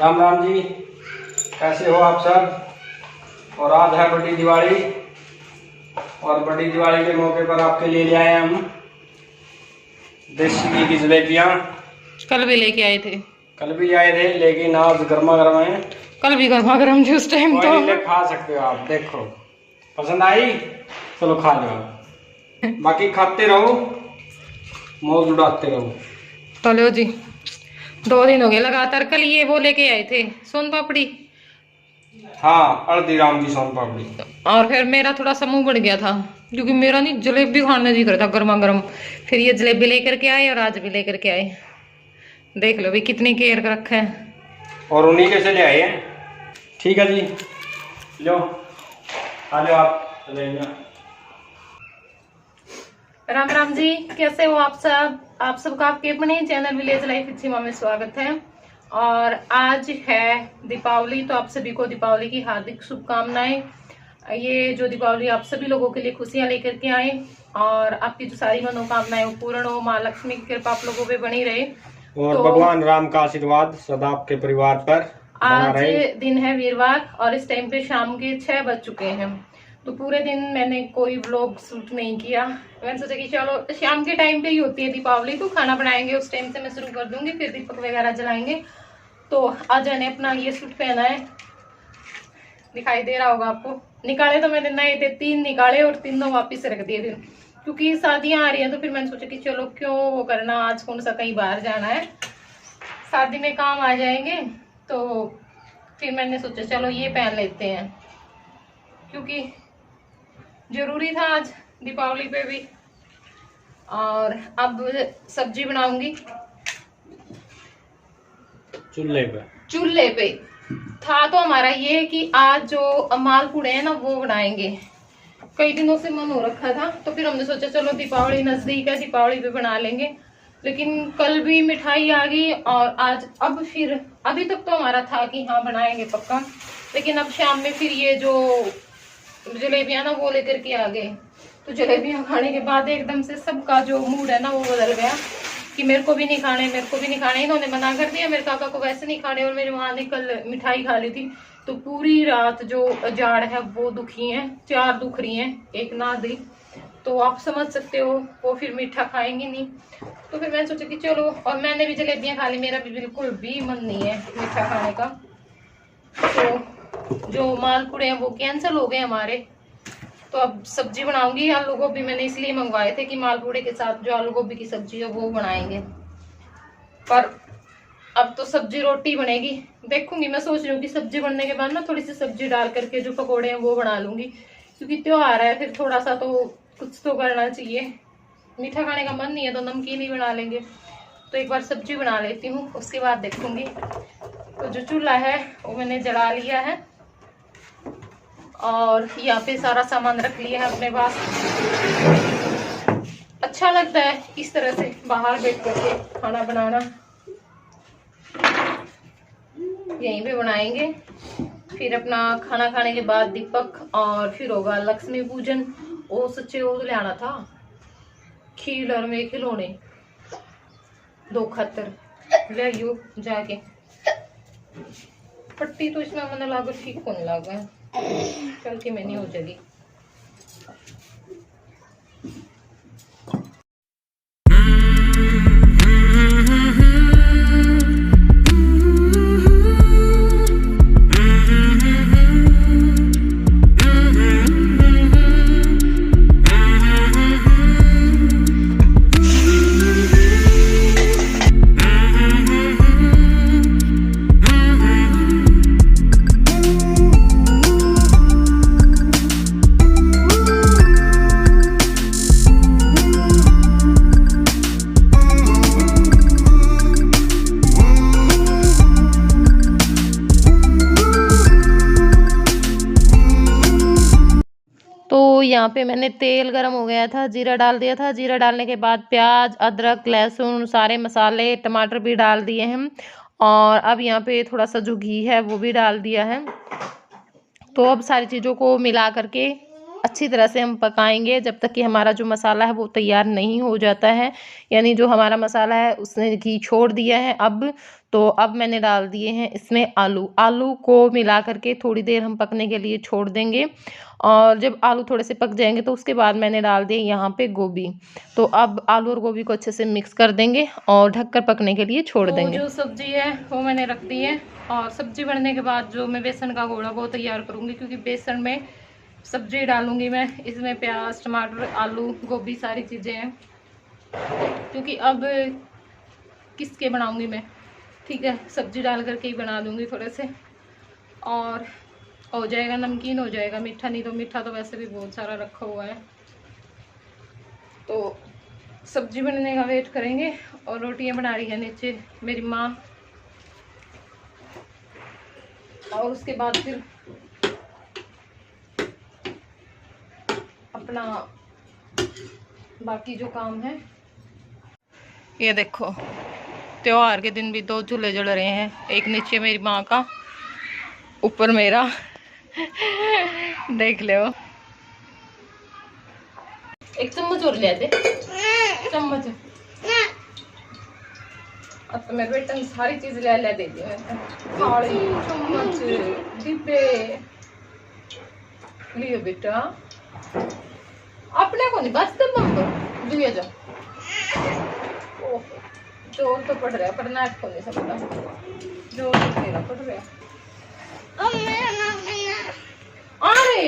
राम राम जी, कैसे हो आप सब। और आज है बड़ी दिवाली, और बड़ी दिवाली के मौके पर आपके लिए ले आए हम देसी घी की जलेबियाँ। कल भी लेके आए थे। कल भी आए थे, लेकिन आज गर्मा गर्म है। कल भी गर्मा गर्म थी उस टाइम तो। ले खा सकते हो आप, देखो पसंद आई, चलो खा लो। बाकी खाते रहो, मौज उड़ाते रहो। तो लो जी, 2 दिन हो गए लगातार। कल ये वो लेके आए थे सोन पापड़ी। हाँ, हल्दीराम की सोन पापड़ी। और फिर मेरा थोड़ा सा मुंह बढ़ गया था, क्योंकि मेरा नहीं जलेबी खाने नहीं करता गर्मा गर्म। फिर ये जलेबी लेकर के आए और आज भी लेकर के आए। देख लो भाई कितनी केयर कर रखा है। और उन्हीं के से ले आए हैं। ठीक है जी, लो आ जाओ आप जलेबियाँ। राम राम जी, कैसे हो आप सब। आप सबका आपके अपने चैनल विलेज लाइफ इच्छिमा में स्वागत है। और आज है दीपावली, तो आप सभी को दीपावली की हार्दिक शुभकामनाएं। ये जो दीपावली आप सभी लोगों के लिए खुशियां लेकर के आए, और आपकी जो सारी मनोकामनाएं वो पूर्ण हो। माँ लक्ष्मी की कृपा आप लोगों पे बनी रहे, और तो भगवान राम का आशीर्वाद सदा आपके परिवार पर बना आज रहे। दिन है वीरवार, और इस टाइम पे शाम के 6 बज चुके हैं। तो पूरे दिन मैंने कोई व्लॉग शूट नहीं किया। मैंने सोचा कि चलो शाम के टाइम पे ही होती है दीपावली, तो खाना बनाएंगे उस टाइम से मैं शुरू कर दूंगी, फिर दीपक वगैरह जलाएंगे। तो आज मैंने अपना ये सूट पहना है, दिखाई दे रहा होगा आपको। निकाले तो मैंने नए थे, 3 निकाले और तीनों वापिस रख दिए थे, क्योंकि शादियां आ रही हैं। तो फिर मैंने सोचा कि चलो क्यों वो करना, आज कौन सा कहीं बाहर जाना है, शादी में काम आ जाएंगे। तो फिर मैंने सोचा चलो ये पहन लेते हैं, क्योंकि जरूरी था आज दीपावली पे भी। और अब सब्जी बनाऊंगी चूल्हे पे। था तो हमारा ये कि आज जो मालपुड़े हैं ना वो बनाएंगे। कई दिनों से मन हो रखा था, तो फिर हमने सोचा चलो दीपावली नजदीक है, दीपावली पे बना लेंगे। लेकिन कल भी मिठाई आ गई, और आज अब फिर अभी तक तो हमारा था कि हाँ बनाएंगे पक्का, लेकिन अब शाम में फिर ये जो जलेबियां ना वो लेकर के आ गए। तो जलेबियां खाने के बाद एकदम से सबका जो मूड है ना वो बदल गया, कि मेरे को भी नहीं खाने, मेरे को भी नहीं खाने। इन्होंने मना कर दिया, मेरे काका को वैसे नहीं खाने, और मेरी माँ ने कल मिठाई खा ली थी। तो पूरी रात जो जाड़ है वो दुखी है, 4 दुख रही है, एक ना दी। तो आप समझ सकते हो, वो फिर मीठा खाएंगे नहीं। तो फिर मैंने सोचा कि चलो, और मैंने भी जलेबियां खा ली, मेरा भी बिल्कुल भी मन नहीं है मीठा खाने का। तो जो मालपुड़े हैं वो कैंसिल हो गए हमारे। तो अब सब्जी बनाऊंगी। आलू गोभी मैंने इसलिए मंगवाए थे कि मालपुड़े के साथ जो आलू गोभी की सब्जी है वो बनाएंगे। पर अब तो सब्जी रोटी बनेगी, देखूंगी। मैं सोच रही हूँ कि सब्जी बनने के बाद ना थोड़ी सी सब्जी डाल करके जो पकोड़े हैं वो बना लूंगी, क्योंकि त्योहार है, फिर थोड़ा सा तो कुछ तो करना चाहिए। मीठा खाने का मन नहीं है तो नमकीन ही बना लेंगे। तो एक बार सब्जी बना लेती हूँ, उसके बाद देखूंगी। तो जो चूल्हा है वो मैंने जला लिया है, और यहाँ पे सारा सामान रख लिया है अपने पास। अच्छा लगता है इस तरह से बाहर बैठ करके खाना बनाना। यहीं पे बनाएंगे, फिर अपना खाना खाने के बाद दीपक, और फिर होगा लक्ष्मी पूजन। ओ सच्चे वो ले आना था खीलर में खिलौने 2 खतर ले आइयो जाके। पट्टी तो इसमें मैंने लागू ठीक होने लगा है, कल की मैंने हो जाएगी। यहाँ पे मैंने तेल गरम हो गया था, जीरा डाल दिया था। जीरा डालने के बाद प्याज, अदरक, लहसुन, सारे मसाले, टमाटर भी डाल दिए हैं। और अब यहाँ पे थोड़ा सा जो घी है वो भी डाल दिया है। तो अब सारी चीज़ों को मिला करके अच्छी तरह से हम पकाएंगे जब तक कि हमारा जो मसाला है वो तैयार नहीं हो जाता है। यानी जो हमारा मसाला है उसने घी छोड़ दिया है अब। तो अब मैंने डाल दिए हैं इसमें आलू को मिला करके थोड़ी देर हम पकने के लिए छोड़ देंगे। और जब आलू थोड़े से पक जाएंगे तो उसके बाद मैंने डाल दिए यहाँ पे गोभी। तो अब आलू और गोभी को अच्छे से मिक्स कर देंगे और ढककर पकने के लिए छोड़ देंगे। जो सब्जी है वो मैंने रख दी है और सब्जी बनने के बाद जो मैं बेसन का घोड़ा वो तैयार करूँगी, क्योंकि बेसन में सब्जी डालूंगी मैं। इसमें प्याज, टमाटर, आलू, गोभी सारी चीज़ें हैं, क्योंकि अब किसके बनाऊंगी मैं, ठीक है, सब्जी डाल करके ही बना दूंगी थोड़े से। और हो जाएगा, नमकीन हो जाएगा, मीठा नहीं तो मीठा तो वैसे भी बहुत सारा रखा हुआ है। तो सब्जी बनने का वेट करेंगे। और रोटियां बना रही है नीचे मेरी माँ। और उसके बाद फिर अपना बाकी जो काम है। ये देखो, त्योहार के दिन भी 2 चूल्हे जल रहे हैं, एक नीचे मेरी माँ का, ऊपर मेरा। देख लो। एक चम्मच और ले दे, चम्मच। अब तो मेरे बेटा ने सारी चीज ले दे दी, थाली, चम्मच, डिब्बे लियो बेटा। अपने को नहीं बस तो दुए जा। जोर तो पड़ रहा है, पढ़ना को नहीं सकता, जोर तो तेरा पड़ रहा है। अरे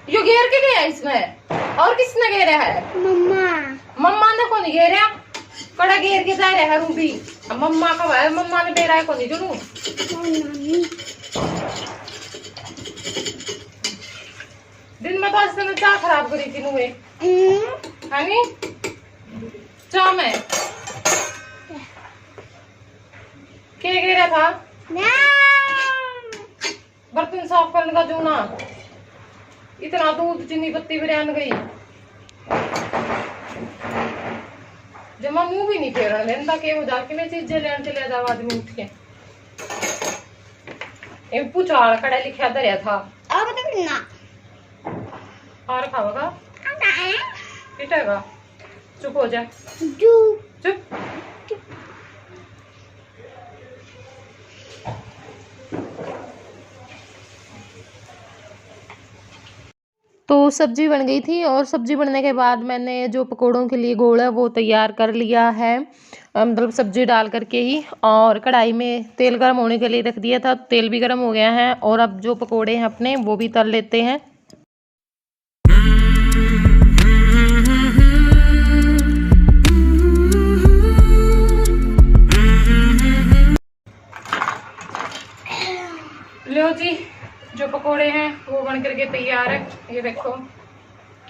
यो घेर के गया इसमें, और किसने घेरा है? मम्मा ने को नहीं घेरा, कड़ा घेर के जा रहा है रूबी। मम्मा का भाई, मम्मा ने बेरा है को नहीं जुनू। दिन में तो आज तक चाय खराब करी थी नुए, है नी? चाय में क्या घेरा था? बर्तन साफ करने का जूना, इतना दूध चीनी पत्ती बिरयान गई, जमा मुंह भी नहीं फेरन देता के हो जाके मैं चीजें लेने चले जाओ आदमी उठ के। ए पूछा कड़ा लिखा दरिया था और खाओगा पिटेगा। चुप हो जा, चुप। तो सब्जी बन गई थी और सब्जी बनने के बाद मैंने जो पकोड़ों के लिए गोल है वो तैयार कर लिया है, मतलब सब्जी डाल करके ही। और कढ़ाई में तेल गर्म होने के लिए रख दिया था, तेल भी गर्म हो गया है। और अब जो पकोड़े हैं अपने वो भी तल लेते हैं। लो जी, जो पकोड़े हैं वो बन करके तैयार है। ये देखो,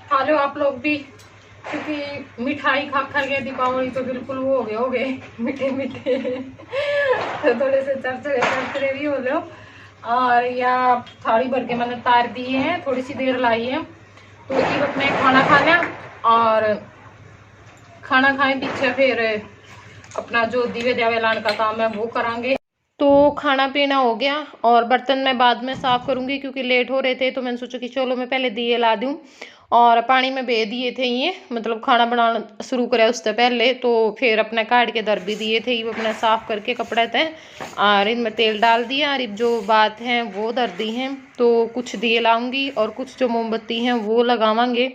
खा लो आप लोग भी, क्योंकि मिठाई खा के दीपावली तो बिल्कुल वो हो गए मीठे मीठे। तो थोड़े से चरचरे भी हो लो। और या थाली भर के मैंने तार दिए हैं, थोड़ी सी देर लाई है। तो ये अपने खाना खाना और खाना खाएं, पीछे फिर अपना जो दिवे द्यावे लाने का काम है वो करांगे। तो खाना पीना हो गया और बर्तन मैं बाद में साफ़ करूँगी क्योंकि लेट हो रहे थे। तो मैंने सोचा कि चलो मैं पहले दिए ला दूँ। और पानी में बे दिए थे ये, मतलब खाना बनाना शुरू करा उससे पहले। तो फिर अपने काट के दर भी दिए थे, ये अपने साफ़ करके कपड़े थे और इनमें तेल डाल दिया। और जो बात है वो दर दी हैं। तो कुछ दिए लाऊंगी और कुछ जो मोमबत्ती हैं वो लगावांगे।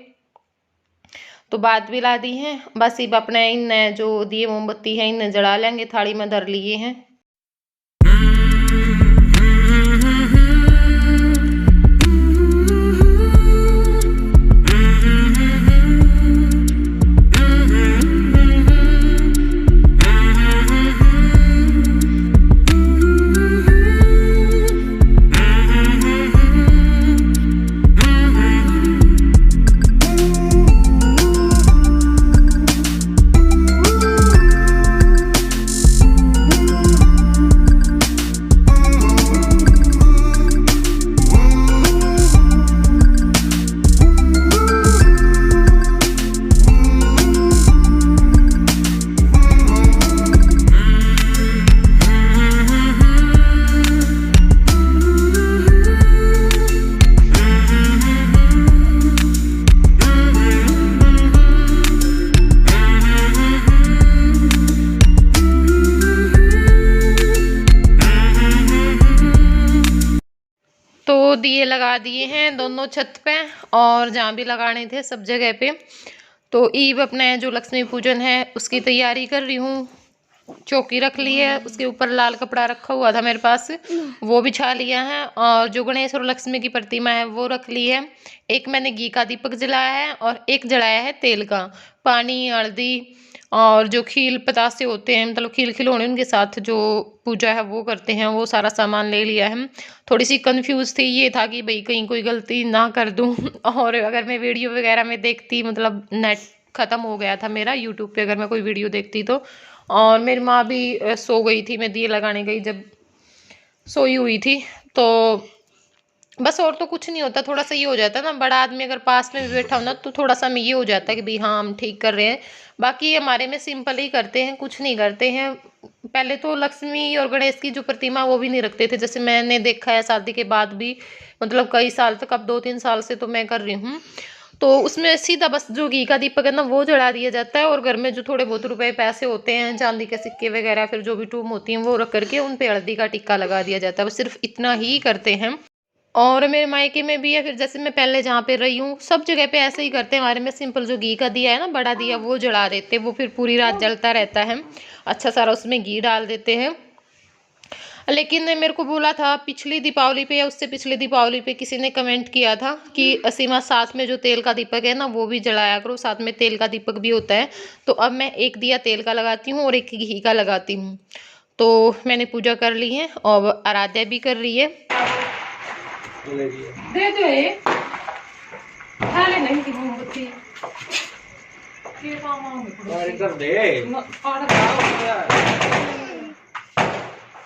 तो बात भी ला दी हैं, बस अब अपने इन जो दिए मोमबत्ती हैं इन्हें जला लेंगे। थाली में दर लिए हैं। दिए लगा दिए हैं दोनों छत पे और जहाँ भी लगाने थे सब जगह पे। तो ईव अपने जो लक्ष्मी पूजन है उसकी तैयारी कर रही हूँ। चौकी रख ली है, उसके ऊपर लाल कपड़ा रखा हुआ था मेरे पास, वो बिछा लिया है। और जो गणेश और लक्ष्मी की प्रतिमा है वो रख ली है। एक मैंने घी का दीपक जलाया है और एक जलाया है तेल का। पानी, हल्दी और जो खील पतासे होते हैं, मतलब खील खिलौने, उनके साथ जो पूजा है वो करते हैं, वो सारा सामान ले लिया है। थोड़ी सी कंफ्यूज थी, ये था कि भाई कहीं कोई गलती ना कर दूं और अगर मैं वीडियो वगैरह में देखती, मतलब नेट ख़त्म हो गया था मेरा यूट्यूब पे अगर मैं कोई वीडियो देखती तो। और मेरी माँ भी सो गई थी, मैं दिए लगाने गई जब सोई हुई थी। तो बस और तो कुछ नहीं होता। थोड़ा सा ये हो जाता है ना, बड़ा आदमी अगर पास में भी बैठा हो ना तो थोड़ा सा में ये हो जाता है कि भाई हाँ हम ठीक कर रहे हैं। बाकी हमारे में सिंपल ही करते हैं, कुछ नहीं करते हैं। पहले तो लक्ष्मी और गणेश की जो प्रतिमा वो भी नहीं रखते थे, जैसे मैंने देखा है शादी के बाद भी, मतलब कई साल तक, अब 2-3 साल से तो मैं कर रही हूँ। तो उसमें सीधा बस जो घी का दीपक है ना वो जला दिया जाता है और घर में जो थोड़े बहुत रुपए पैसे होते हैं, चांदी के सिक्के वगैरह, फिर जो भी टूम होती हैं वो रख करके उन पे हल्दी का टिक्का लगा दिया जाता है। बस सिर्फ इतना ही करते हैं। और मेरे मायके में भी है, फिर जैसे मैं पहले जहाँ पे रही हूँ सब जगह पे ऐसे ही करते हैं। हमारे में सिंपल जो घी का दिया है ना, बड़ा दिया, वो जला देते हैं। वो फिर पूरी रात जलता रहता है, अच्छा सारा उसमें घी डाल देते हैं। लेकिन मेरे को बोला था पिछली दीपावली पे या उससे पिछली दीपावली पे किसी ने कमेंट किया था कि असीमा साथ में जो तेल का दीपक है ना वो भी जलाया करो, साथ में तेल का दीपक भी होता है। तो अब मैं एक दिया तेल का लगाती हूँ और एक घी का लगाती हूँ। तो मैंने पूजा कर ली है और आराध्या भी कर रही है। दे दो ये खा लेना इनकी मोमबत्ती के काम आओगे इधर दे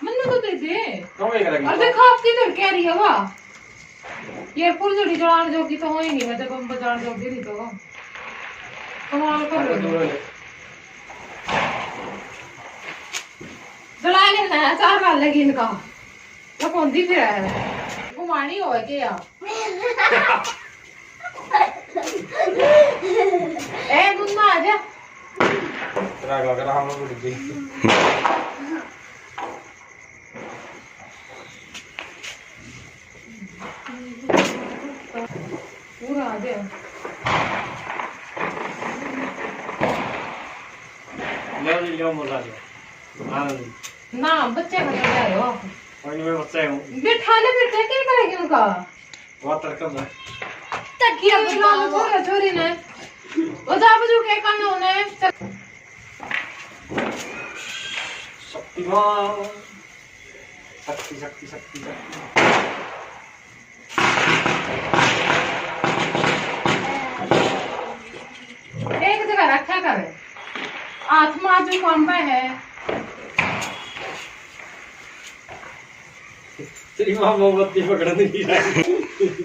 मन्नू तो दे दे। और देखो आप किधर कह रही है वाह ये फुलझड़ी जलाने जोगी तो हो ही नहीं है, जब हम बजाने जोगी नहीं तो कमाल कर रहे हो। जला लेना चार बार लगी इनका तो कौन दी फिर है घुमानी हो क्या ए मुन्ना आजा हम लोग पूरा आजा ले मोला ना बच्चे का ले आए हो और मैं बच्चा हूं बिठा ले बेटा क्या करेगी उनका बहुत तरकम है तकिया बुलाओ छोरा छोरी ने ओ जा बजू के करना होने शक्तिमान शक्ति शक्ति शक्ति शक्ति एक जगह रखा करे आत्मा जो कंबा है तेरी मां मोमबत्ती पकड़ने की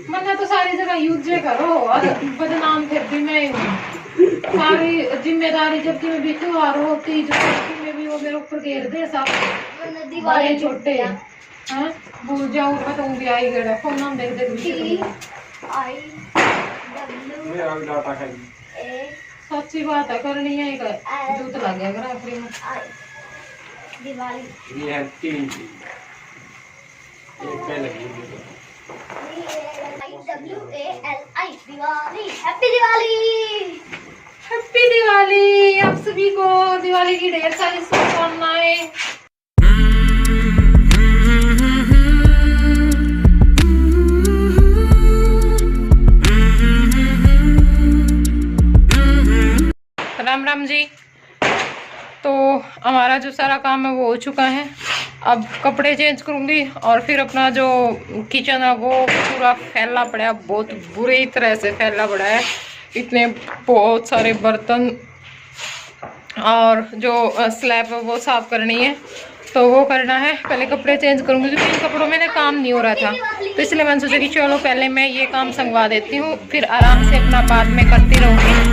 मैंने तो सारी जगह यूज करो और बदनाम फिर भी मैं सारी जिम्मेदारी जबकि मैं भी त्योहार होती जो में भी वो मेरे ऊपर घेर दे सब बड़े छोटे हैं भूल जाऊं मैं भी आई गए फोन हम देख देख मेरा भी डाटा खाई सच्ची बात है करनी है जूत लग गया अगर आखिरी में दिवाली ये है 3 चीज एक पे लगी WALI Diwali happy Diwali happy Diwali आप सभी को दिवाली की ढेर सारी शुभकामनाएं। राम राम जी। तो हमारा जो सारा काम है वो हो चुका है। अब कपड़े चेंज करूंगी और फिर अपना जो किचन है वो पूरा फैला पड़ा है, बहुत बुरी तरह से फैला पड़ा है। इतने बहुत सारे बर्तन और जो स्लैब है वो साफ करनी है, तो वो करना है। पहले कपड़े चेंज करूंगी क्योंकि इन कपड़ों में ना काम नहीं हो रहा था, तो इसलिए मैंने सोचा कि चलो पहले मैं ये काम संगवा देती हूँ, फिर आराम से अपना बाद में करती रहूँगी।